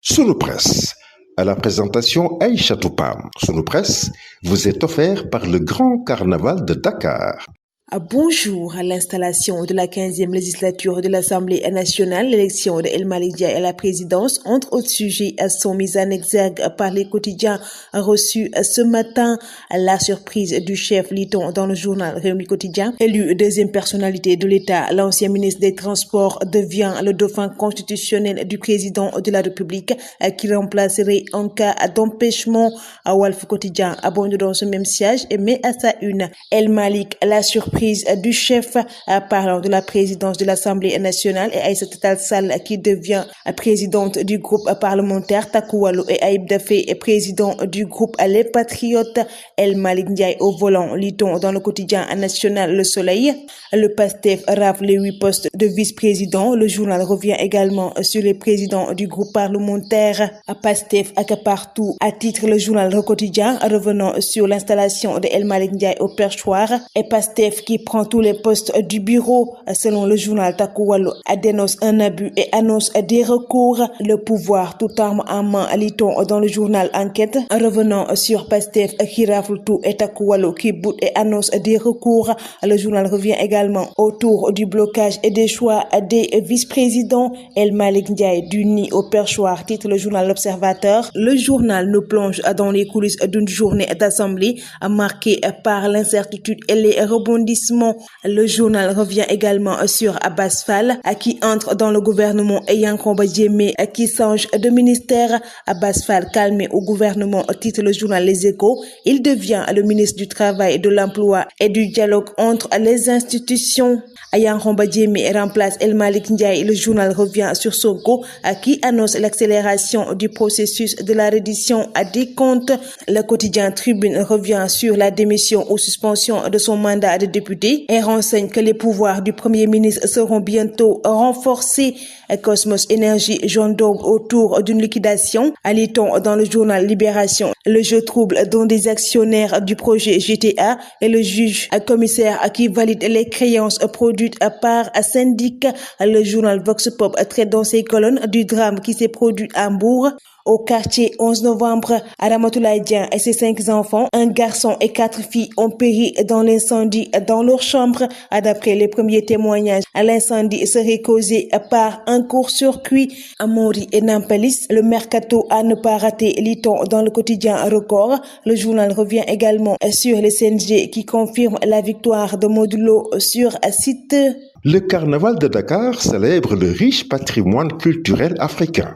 Sunu Presse, à la présentation Aïcha Toupam. Sunu Presse vous est offert par le Grand Carnaval de Dakar. Bonjour. À l'installation de la 15e législature de l'Assemblée nationale, l'élection de El Malick Ndiaye à la présidence, entre autres sujets, sont mises en exergue par les quotidiens reçus ce matin. La surprise du chef, lit-on dans le journal Rewmi Quotidien. Élu deuxième personnalité de l'État, l'ancien ministre des Transports devient le dauphin constitutionnel du président de la République qui remplacerait en cas d'empêchement. Walf Quotidien abonde dans ce même siège et met à sa une El Malick, la surprise du chef, parlant de la présidence de l'Assemblée nationale, et Aïssata Tall Sall qui devient présidente du groupe parlementaire Takku Wallu et Ayib Daffé président du groupe Les Patriotes. El Malick Ndiaye au volant, lit-on dans le quotidien national Le Soleil. Le PASTEF rafle les 8 postes de vice-président. Le journal revient également sur les présidents du groupe parlementaire. PASTEF accapare tout, à titre le journal Le Quotidien, revenant sur l'installation de El Malick Ndiaye au perchoir, et PASTEF qui prend tous les postes du bureau. Selon le journal Takku Wallu, dénonce un abus et annonce des recours. Le pouvoir tout arme en main, lit-on dans le journal Enquête, revenant sur PASTEF qui rafle tout et Takku Wallu qui boude et annonce des recours. Le journal revient également autour du blocage et des choix des vice-présidents. El Malick Ndiaye du nid au perchoir, titre le journal L'Observateur. Le journal nous plonge dans les coulisses d'une journée d'assemblée marquée par l'incertitude et les rebondissements. Le journal revient également sur Abass Fall qui entre dans le gouvernement et Yankhoba Diémé qui change de ministère. Abass Fall calmé au gouvernement, titre le journal Les Échos. Il devient le ministre du Travail, de l'Emploi et du dialogue entre les institutions. Yankhoba Diémé remplace El Malick Ndiaye. Le journal revient sur Sonko qui annonce l'accélération du processus de la reddition des comptes. Le quotidien Tribune revient sur la démission ou suspension de son mandat de député et renseigne que les pouvoirs du Premier ministre seront bientôt renforcés. Cosmos Énergie jaune d'orgue autour d'une liquidation. Lit-on dans le journal Libération. Le jeu trouble dont des actionnaires du projet GTA et le juge commissaire qui valide les créances produites par syndic. Le journal Vox Pop traite dans ses colonnes du drame qui s'est produit à Mbour. Au quartier 11 novembre, Ramatoulaye Dieng et ses 5 enfants, un garçon et 4 filles, ont péri dans l'incendie dans leur chambre. D'après les premiers témoignages, l'incendie serait causé par un court-circuit. Amaury et Nampalis, le mercato à ne pas rater, lit-on dans le quotidien Record. Le journal revient également sur les CNG qui confirment la victoire de Modulo sur site. Le Carnaval de Dakar célèbre le riche patrimoine culturel africain.